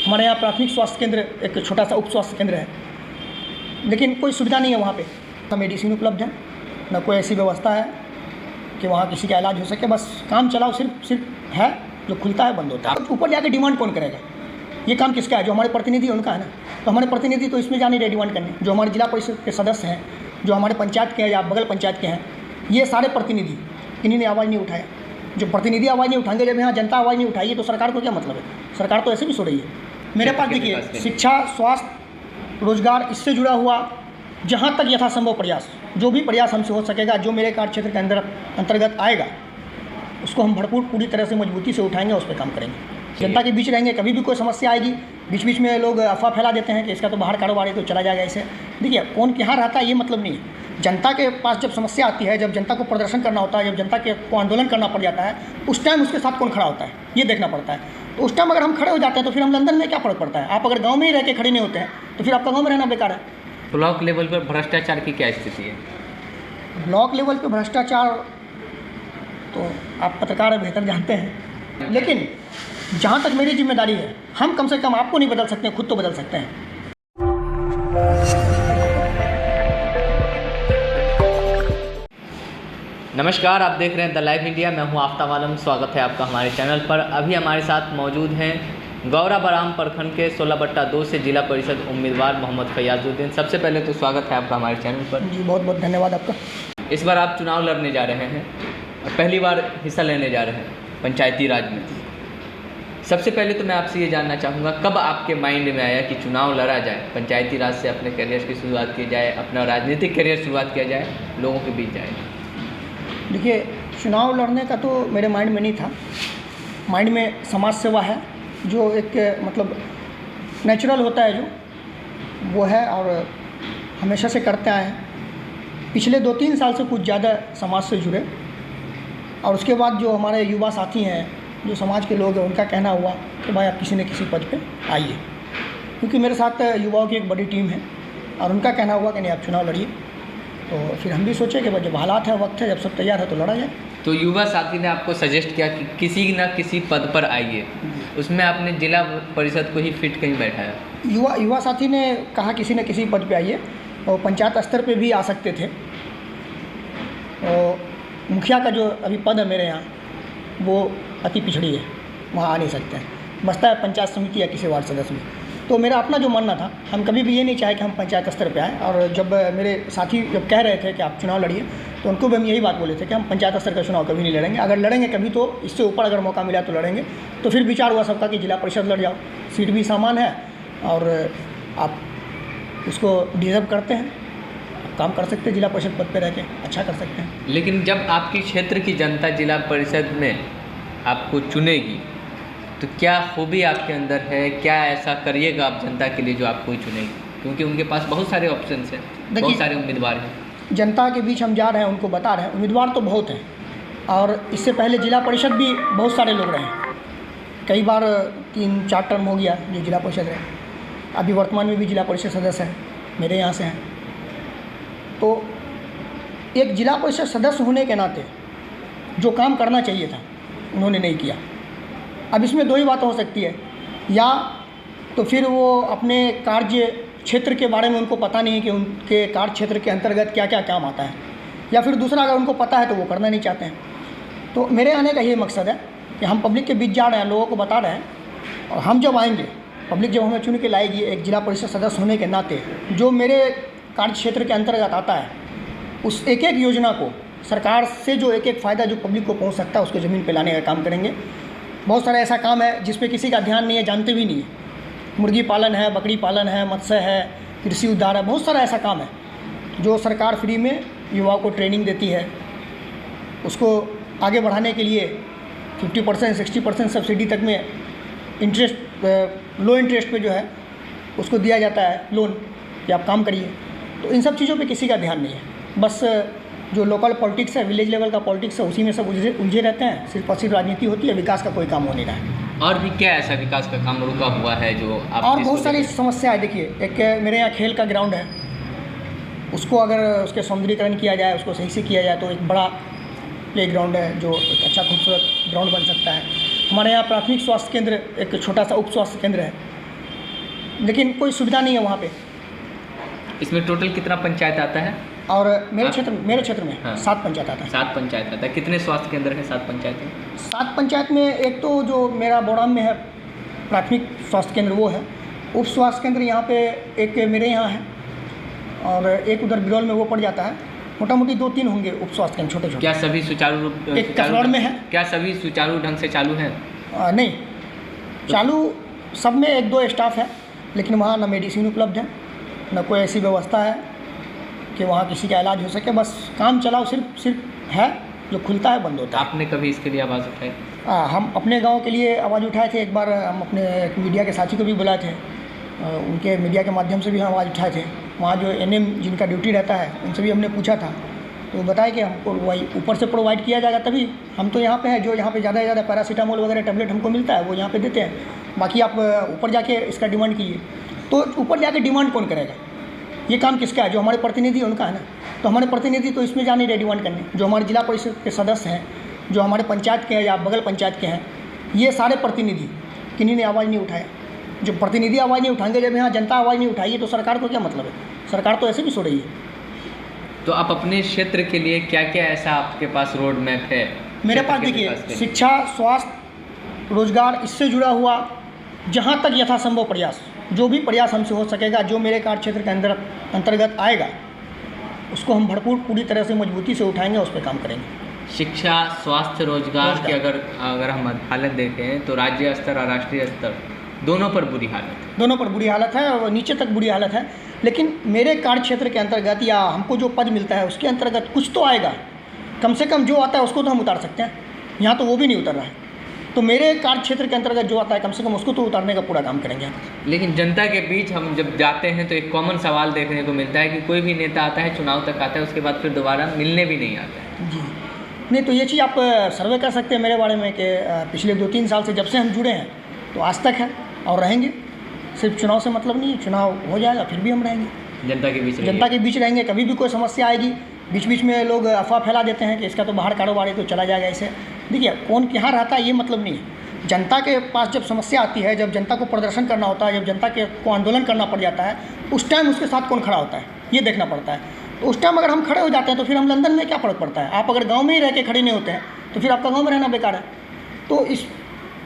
हमारे यहाँ प्राथमिक स्वास्थ्य केंद्र एक छोटा सा उप स्वास्थ्य केंद्र है, लेकिन कोई सुविधा नहीं है वहाँ पे। ना मेडिसिन उपलब्ध है, ना कोई ऐसी व्यवस्था है कि वहाँ किसी का इलाज हो सके। बस काम चलाओ सिर्फ है, जो खुलता है बंद होता है। ऊपर जाके डिमांड कौन करेगा? ये काम किसका है? जो हमारे प्रतिनिधि हैं उनका है ना। तो हमारे प्रतिनिधि तो इसमें जा नहीं रहे डिमांड करने। जो हमारे जिला परिषद के सदस्य हैं, जो हमारे पंचायत के हैं या बगल पंचायत के हैं, ये सारे प्रतिनिधि, इन्हीं ने आवाज़ नहीं उठाया। जो प्रतिनिधि आवाज़ नहीं उठाएंगे, जब यहाँ जनता आवाज़ नहीं उठाएगी तो सरकार को क्या मतलब है? सरकार तो ऐसे भी सो रही है। मेरे पास देखिए, शिक्षा, स्वास्थ्य, रोजगार, इससे जुड़ा हुआ जहाँ तक यथासंभव प्रयास, जो भी प्रयास हमसे हो सकेगा, जो मेरे कार्य क्षेत्र के अंतर्गत आएगा, उसको हम भरपूर पूरी तरह से मजबूती से उठाएंगे, उस पर काम करेंगे। जनता के बीच रहेंगे। कभी भी कोई समस्या आएगी, बीच बीच में लोग अफवाह फैला देते हैं कि इसका तो बाहर कारोबार है तो चला जाएगा। ऐसे देखिए, कौन कहाँ रहता है ये मतलब नहीं है। जनता के पास जब समस्या आती है, जब जनता को प्रदर्शन करना होता है, जब जनता को आंदोलन करना पड़ जाता है, उस टाइम उसके साथ कौन खड़ा होता है ये देखना पड़ता है। तो उस टाइम अगर हम खड़े हो जाते हैं तो फिर हम लंदन में क्या फ़र्क पड़ता है? आप अगर गाँव में ही रह के खड़े नहीं होते हैं तो फिर आपका गाँव में रहना बेकार है। ब्लॉक लेवल पर भ्रष्टाचार की क्या स्थिति है? ब्लॉक लेवल पे भ्रष्टाचार तो आप पत्रकार हैं, बेहतर जानते हैं। लेकिन जहाँ तक मेरी जिम्मेदारी है, हम कम से कम आपको नहीं बदल सकते हैं, खुद तो बदल सकते हैं। नमस्कार, आप देख रहे हैं द लाइव इंडिया। मैं हूं आफ्ताब आलम। स्वागत है आपका हमारे चैनल पर। अभी हमारे साथ मौजूद हैं गौराबराम प्रखंड के 16/2 से जिला परिषद उम्मीदवार मोहम्मद फैयाजुद्दीन। सबसे पहले तो स्वागत है आपका हमारे चैनल पर। जी, बहुत बहुत धन्यवाद आपका। इस बार आप चुनाव लड़ने जा रहे हैं, पहली बार हिस्सा लेने जा रहे हैं पंचायती राज में। सबसे पहले तो मैं आपसे ये जानना चाहूँगा, कब आपके माइंड में आया कि चुनाव लड़ा जाए, पंचायती राज से अपने करियर की शुरुआत की जाए, अपना राजनीतिक करियर शुरुआत किया जाए, लोगों के बीच जाए? देखिए, चुनाव लड़ने का तो मेरे माइंड में नहीं था। माइंड में समाज सेवा है, जो एक मतलब नेचुरल होता है, जो वो है और हमेशा से करते आए हैं। पिछले 2-3 साल से कुछ ज़्यादा समाज से जुड़े, और उसके बाद जो हमारे युवा साथी हैं, जो समाज के लोग हैं, उनका कहना हुआ कि भाई आप किसी न किसी पद पे आइए, क्योंकि मेरे साथ युवाओं की एक बड़ी टीम है, और उनका कहना हुआ कि नहीं आप चुनाव लड़िए। तो फिर हम भी सोचे कि जब हालात है, वक्त है, जब सब तैयार है तो लड़ा जाए। तो युवा साथी ने आपको सजेस्ट किया कि किसी न किसी पद पर आइए, उसमें आपने जिला परिषद को ही फिट कहीं बैठाया? युवा साथी ने कहा किसी न किसी पद पे आइए, और पंचायत स्तर पे भी आ सकते थे। और मुखिया का जो अभी पद है मेरे यहाँ, वो अति पिछड़ी है, वहाँ आ नहीं सकते हैं। बसता है पंचायत समिति या किसी वार्ड सदस्य में। तो मेरा अपना जो मानना था, हम कभी भी ये नहीं चाहे कि हम पंचायत स्तर पे आए। और जब मेरे साथी जब कह रहे थे कि आप चुनाव लड़िए, तो उनको भी हम यही बात बोले थे कि हम पंचायत स्तर का चुनाव कभी नहीं लड़ेंगे। अगर लड़ेंगे कभी तो इससे ऊपर अगर मौका मिला तो लड़ेंगे। तो फिर विचार हुआ सबका कि जिला परिषद लड़ जाओ, सीट भी सामान है और आप उसको डिजर्व करते हैं, काम कर सकते हैं, जिला परिषद पद पर रह के अच्छा कर सकते हैं। लेकिन जब आपकी क्षेत्र की जनता जिला परिषद में आपको चुनेगी, तो क्या खूबी आपके अंदर है, क्या ऐसा करिएगा आप जनता के लिए जो आपको ही चुनेगी? क्योंकि उनके पास बहुत सारे ऑप्शंस हैं, बहुत सारे उम्मीदवार हैं। जनता के बीच हम जा रहे हैं, उनको बता रहे हैं, उम्मीदवार तो बहुत हैं। और इससे पहले जिला परिषद भी बहुत सारे लोग रहे हैं, कई बार 3-4 टर्म हो गया जो जिला परिषद रहे। अभी वर्तमान में भी जिला परिषद सदस्य हैं, मेरे यहाँ से हैं। तो एक जिला परिषद सदस्य होने के नाते जो काम करना चाहिए था, उन्होंने नहीं किया। अब इसमें 2 ही बातें हो सकती है, या तो फिर वो अपने कार्य क्षेत्र के बारे में उनको पता नहीं है कि उनके कार्य क्षेत्र के अंतर्गत क्या क्या काम आता है, या फिर दूसरा अगर उनको पता है तो वो करना नहीं चाहते हैं। तो मेरे आने का ये मकसद है कि हम पब्लिक के बीच जा रहे हैं, लोगों को बता रहे हैं, और हम जब आएंगे, पब्लिक जब हमें चुन के लाएगी एक जिला परिषद सदस्य होने के नाते, जो मेरे कार्य क्षेत्र के अंतर्गत आता है, उस एक एक योजना को, सरकार से जो एक एक फ़ायदा जो पब्लिक को पहुँच सकता है, उसको ज़मीन पर लाने का काम करेंगे। बहुत सारा ऐसा काम है जिस पे किसी का ध्यान नहीं है, जानते भी नहीं है। मुर्गी पालन है, बकरी पालन है, मत्स्य है, कृषि उद्यान है, बहुत सारा ऐसा काम है जो सरकार फ्री में युवाओं को ट्रेनिंग देती है। उसको आगे बढ़ाने के लिए 50%, 60% सब्सिडी तक में इंटरेस्ट, लो इंटरेस्ट पे जो है उसको दिया जाता है लोन कि आप काम करिए। तो इन सब चीज़ों पे किसी का ध्यान नहीं है। बस जो लोकल पॉलिटिक्स है, विलेज लेवल का पॉलिटिक्स है, उसी में सब उलझे रहते हैं। सिर्फ और सिर्फ राजनीति होती है, विकास का कोई काम हो नहीं रहा है। और भी क्या ऐसा विकास का काम रुका हुआ है जो आप? और बहुत सारी समस्या है। देखिए, एक मेरे यहाँ खेल का ग्राउंड है, उसको अगर उसके सौंदर्यीकरण किया जाए, उसको सही से किया जाए तो एक बड़ा प्ले ग्राउंड है जो एक अच्छा खूबसूरत ग्राउंड बन सकता है। हमारे यहाँ प्राथमिक स्वास्थ्य केंद्र एक छोटा सा उप स्वास्थ्य केंद्र है, लेकिन कोई सुविधा नहीं है वहाँ पे। इसमें टोटल कितना पंचायत आता है? और मेरे क्षेत्र में हाँ। 7 पंचायत आता है। 7 पंचायत आता है। कितने स्वास्थ्य केंद्र है 7 पंचायत में? 7 पंचायत में एक तो जो मेरा बोड़ाम में है प्राथमिक स्वास्थ्य केंद्र वो है, उप स्वास्थ्य केंद्र यहाँ पे एक मेरे यहाँ है और एक उधर बिरौल में वो पड़ जाता है। मोटा मोटी 2-3 होंगे उप स्वास्थ्य केंद्र छोटे छोटे। क्या सभी सुचारू रूप एक कसरौड़ में है। क्या सभी सुचारू ढंग से चालू है? नहीं, चालू सब में 1-2 स्टाफ है, लेकिन वहाँ ना मेडिसिन उपलब्ध है, ना कोई ऐसी व्यवस्था है कि वहाँ किसी का इलाज हो सके। बस काम चलाओ सिर्फ है, जो खुलता है बंद होता है। आपने कभी इसके लिए आवाज़ उठाई? हम अपने गांव के लिए आवाज़ उठाए थे। एक बार हम अपने एक मीडिया के साथी को भी बुलाए थे, उनके मीडिया के माध्यम से भी हम आवाज़ उठाए थे। वहाँ जो एनएम जिनका ड्यूटी रहता है उनसे भी हमने पूछा था, तो बताया कि हमको वही ऊपर से प्रोवाइड किया जाएगा तभी। हम तो यहाँ पे हैं, जो यहाँ पे ज़्यादा से ज़्यादा पैरासीटामोल वगैरह टैबलेट हमको मिलता है वो यहाँ पे देते हैं। बाकी आप ऊपर जाके इसका डिमांड कीजिए, तो ऊपर जाके डिमांड कौन करेगा? ये काम किसका है? जो हमारे प्रतिनिधि उनका है ना। तो हमारे प्रतिनिधि तो इसमें जा नहीं रहे डिमांड करने। जो हमारे जिला परिषद के सदस्य हैं, जो हमारे पंचायत के हैं या बगल पंचायत के हैं, ये सारे प्रतिनिधि किन्हीं ने आवाज़ नहीं उठाया। जो प्रतिनिधि आवाज़ नहीं उठाएंगे, जब यहाँ जनता आवाज़ नहीं उठाएगी तो सरकार को क्या मतलब है? सरकार तो ऐसे भी सो रही है। तो आप अपने क्षेत्र के लिए क्या क्या ऐसा आपके पास रोड मैप है? मेरे पास देखिए, शिक्षा, स्वास्थ्य, रोजगार, इससे जुड़ा हुआ जहाँ तक यथासंभव प्रयास, जो भी प्रयास हमसे हो सकेगा, जो मेरे कार्य क्षेत्र के अंतर्गत आएगा, उसको हम भरपूर पूरी तरह से मजबूती से उठाएंगे, उस पर काम करेंगे। शिक्षा, स्वास्थ्य, रोजगार की अगर हम हालत देखें तो राज्य स्तर और राष्ट्रीय स्तर दोनों पर बुरी हालत है। दोनों पर बुरी हालत है और नीचे तक बुरी हालत है। लेकिन मेरे कार्य क्षेत्र के अंतर्गत या हमको जो पद मिलता है उसके अंतर्गत कुछ तो आएगा। कम से कम जो आता है उसको तो हम उतार सकते हैं, यहाँ तो वो भी नहीं उतर रहा है। तो मेरे कार्य क्षेत्र के अंतर्गत जो आता है कम से कम उसको तो उतारने का पूरा काम करेंगे। लेकिन जनता के बीच हम जब जाते हैं तो एक कॉमन सवाल देखने को मिलता है कि कोई भी नेता आता है, चुनाव तक आता है, उसके बाद फिर दोबारा मिलने भी नहीं आता है। जी नहीं, तो ये चीज़ आप सर्वे कर सकते हैं मेरे बारे में कि पिछले 2-3 साल से जब से हम जुड़े हैं तो आज तक है और रहेंगे। सिर्फ चुनाव से मतलब नहीं है, चुनाव हो जाएगा फिर भी हम रहेंगे, जनता के बीच रहेंगे। कभी भी कोई समस्या आएगी, बीच बीच में लोग अफवाह फैला देते हैं कि इसका तो बाहर कारोबार है तो चला जाएगा। ऐसे देखिए, कौन कहाँ रहता है ये मतलब नहीं है। जनता के पास जब समस्या आती है, जब जनता को प्रदर्शन करना होता है, जब जनता को आंदोलन करना पड़ जाता है, उस टाइम उसके साथ कौन खड़ा होता है ये देखना पड़ता है। तो उस टाइम अगर हम खड़े हो जाते हैं तो फिर हम लंदन में क्या फ़र्क पड़ता है? आप अगर गाँव में ही रह के खड़े नहीं होते हैं तो फिर आपका गाँव में रहना बेकार है। तो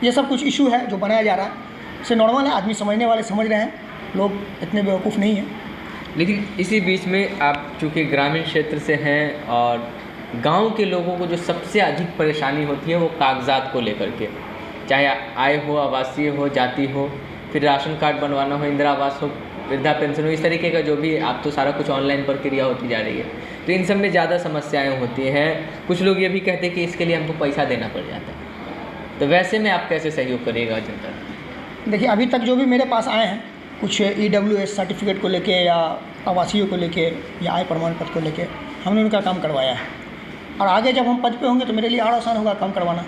ये सब कुछ इशू है जो बनाया जा रहा है, इससे नॉर्मल है, आदमी समझने वाले समझ रहे हैं, लोग इतने बेवकूफ़ नहीं हैं। लेकिन इसी बीच में आप चूँकि ग्रामीण क्षेत्र से हैं और गांव के लोगों को जो सबसे अधिक परेशानी होती है वो कागजात को लेकर के, चाहे आय हो, आवासीय हो, जाति हो, फिर राशन कार्ड बनवाना हो, इंदिरा आवास हो, वृद्धा पेंशन हो, इस तरीके का जो भी आप तो सारा कुछ ऑनलाइन प्रक्रिया होती जा रही है, तो इन सब में ज़्यादा समस्याएँ होती हैं। कुछ लोग ये भी कहते हैं कि इसके लिए हमको पैसा देना पड़ जाता है। तो वैसे में आप कैसे सहयोग करिएगा जनता? देखिए, अभी तक जो भी मेरे पास आए हैं, कुछ EWS सर्टिफिकेट को लेके या आवासीय को लेके या आय प्रमाण पत्र को लेके, हमने उनका काम करवाया है। और आगे जब हम पद पे होंगे तो मेरे लिए और आसान होगा काम करवाना।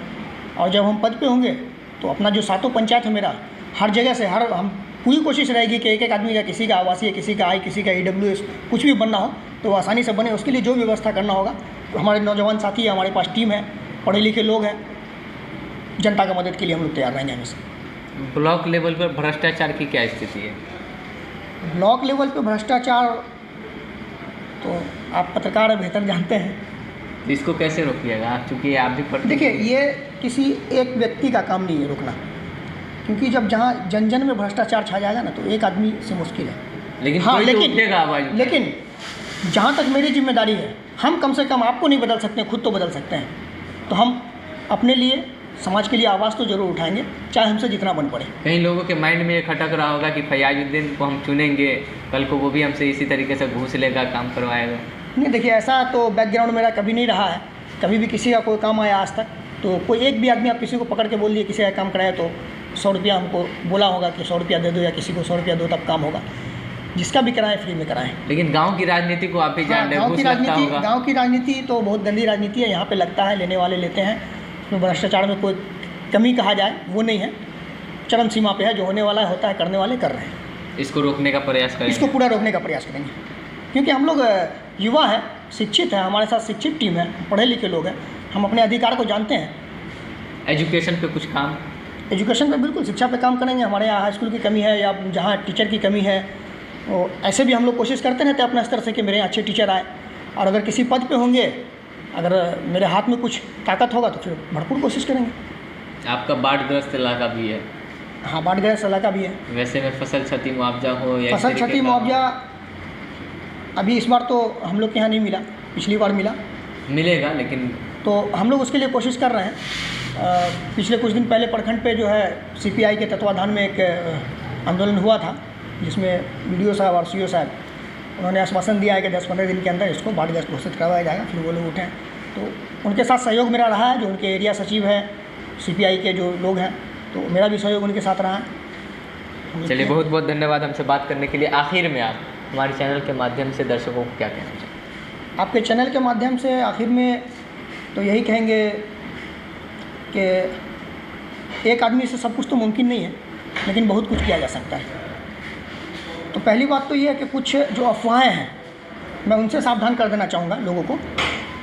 और जब हम पद पे होंगे तो अपना जो 7 पंचायत है मेरा, हर जगह से हम पूरी कोशिश रहेगी कि एक आदमी का, किसी का आवासीय, किसी का आय, किसी का EWS कुछ भी बनना हो तो वो आसानी से बने। उसके लिए जो व्यवस्था करना होगा, तो हमारे नौजवान साथी है, हमारे पास टीम है, पढ़े लिखे लोग हैं, जनता का मदद के लिए हम लोग तैयार रहेंगे हमेशा। ब्लॉक लेवल पर भ्रष्टाचार की क्या स्थिति है? ब्लॉक लेवल पे भ्रष्टाचार तो आप पत्रकार बेहतर जानते हैं, इसको कैसे रोकिएगा आप, चूँकि आप भी पढ़ते? देखिए, ये किसी एक व्यक्ति का काम नहीं है रोकना, क्योंकि जब जहाँ जन जन में भ्रष्टाचार छा जाएगा ना तो एक आदमी से मुश्किल है। लेकिन हाँ, लेकिन जहाँ तक मेरी जिम्मेदारी है, हम कम से कम आपको नहीं बदल सकते, खुद तो बदल सकते हैं। तो हम अपने लिए, समाज के लिए आवाज़ तो जरूर उठाएंगे, चाहे हमसे जितना बन पड़े। कहीं लोगों के माइंड में ये खटक रहा होगा कि फयाजुद्दीन को हम चुनेंगे, कल को वो भी हमसे इसी तरीके से घूस लेगा, काम करवाएगा। नहीं, देखिए, ऐसा तो बैकग्राउंड मेरा कभी नहीं रहा है। कभी भी किसी का कोई काम आया आज तक तो कोई एक भी आदमी आप किसी को पकड़ के बोल दिए किसी का काम कराया तो 100 रुपया हमको बोला होगा कि 100 रुपया दे दो, या किसी को 100 रुपया दो तब काम होगा। जिसका भी कराएं फ्री में कराएं। लेकिन गांव की राजनीति को आप भी जान रहे हैं, गांव की राजनीति तो बहुत गंदी राजनीति है। यहाँ पे लगता है लेने वाले लेते हैं, उसमें भ्रष्टाचार में कोई कमी कहा जाए वो नहीं है, चरम सीमा पे है। जो होने वाला होता है, करने वाले कर रहे हैं। इसको रोकने का प्रयास करेंगे, इसको पूरा रोकने का प्रयास करेंगे, क्योंकि हम लोग युवा हैं, शिक्षित हैं, हमारे साथ शिक्षित टीम है, पढ़े लिखे लोग हैं, हम अपने अधिकार को जानते हैं। एजुकेशन पे कुछ काम? एजुकेशन पे बिल्कुल शिक्षा पे काम करेंगे। हमारे यहाँ हाई स्कूल की कमी है या जहाँ टीचर की कमी है, वो ऐसे भी हम लोग कोशिश करते रहते हैं अपने स्तर से कि मेरे यहाँ अच्छे टीचर आए, और अगर किसी पद पे होंगे, अगर मेरे हाथ में कुछ ताकत होगा तो फिर भरपूर कोशिश करेंगे। आपका बाढ़ग्रस्त इलाका भी है। हाँ, बाढ़ग्रस्त इलाका भी है। वैसे में फसल क्षति मुआवजा हो या फसल क्षति मुआवजा अभी इस बार तो हम लोग के यहाँ नहीं मिला, पिछली बार मिला। मिलेगा, लेकिन तो हम लोग उसके लिए कोशिश कर रहे हैं। पिछले कुछ दिन पहले प्रखंड पे जो है CPI के तत्वाधान में एक आंदोलन हुआ था, जिसमें BDO साहब और CO साहब उन्होंने आश्वासन दिया है कि 10-15 दिन के अंदर इसको बाढ़ग्रस्त घोषित करवाया जाएगा। फिर वो लोग उठे, तो उनके साथ सहयोग मेरा रहा है। जो उनके एरिया सचिव हैं, CPI के जो लोग हैं, तो मेरा भी सहयोग उनके साथ रहा है। चलिए, बहुत बहुत धन्यवाद हमसे बात करने के लिए। आखिर में आप हमारे चैनल के माध्यम से दर्शकों को क्या कहना चाहेंगे? आपके चैनल के माध्यम से आखिर में तो यही कहेंगे कि एक आदमी से सब कुछ तो मुमकिन नहीं है, लेकिन बहुत कुछ किया जा सकता है। तो पहली बात तो ये है कि कुछ जो अफवाहें हैं, मैं उनसे सावधान कर देना चाहूँगा लोगों को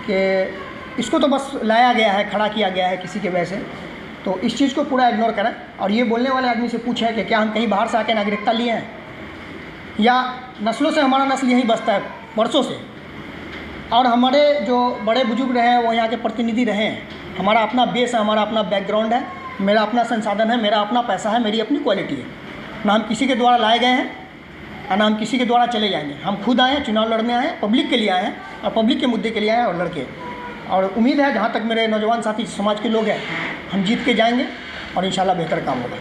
कि इसको तो बस लाया गया है, खड़ा किया गया है किसी के वजह से, तो इस चीज़ को पूरा इग्नोर करें। और ये बोलने वाले आदमी से पूछें कि क्या हम कहीं बाहर से आके नागरिकता लिए हैं, या नस्लों से हमारा नस्ल यहीं बसता है वर्षों से, और हमारे जो बड़े बुजुर्ग रहे हैं वो यहाँ के प्रतिनिधि रहे हैं। हमारा अपना बेस है, हमारा अपना बैकग्राउंड है, मेरा अपना संसाधन है, मेरा अपना पैसा है, मेरी अपनी क्वालिटी है। ना हम किसी के द्वारा लाए गए हैं और ना हम किसी के द्वारा चले जाएंगे। हम खुद आए हैं, चुनाव लड़ने आए हैं, पब्लिक के लिए आए हैं और पब्लिक के मुद्दे के लिए आए हैं और लड़के। और उम्मीद है जहाँ तक मेरे नौजवान साथी समाज के लोग हैं, हम जीत के जाएंगे और इंशाल्लाह बेहतर काम होगा।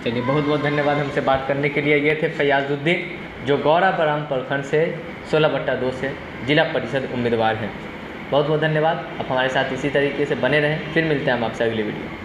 चलिए, बहुत बहुत धन्यवाद हमसे बात करने के लिए। ये थे फयाजुद्दीन, जो गौरा बराम प्रखंड से 16/2 से जिला परिषद उम्मीदवार हैं। बहुत बहुत धन्यवाद। आप हमारे साथ इसी तरीके से बने रहें। फिर मिलते हैं हम आपसे अगली वीडियो।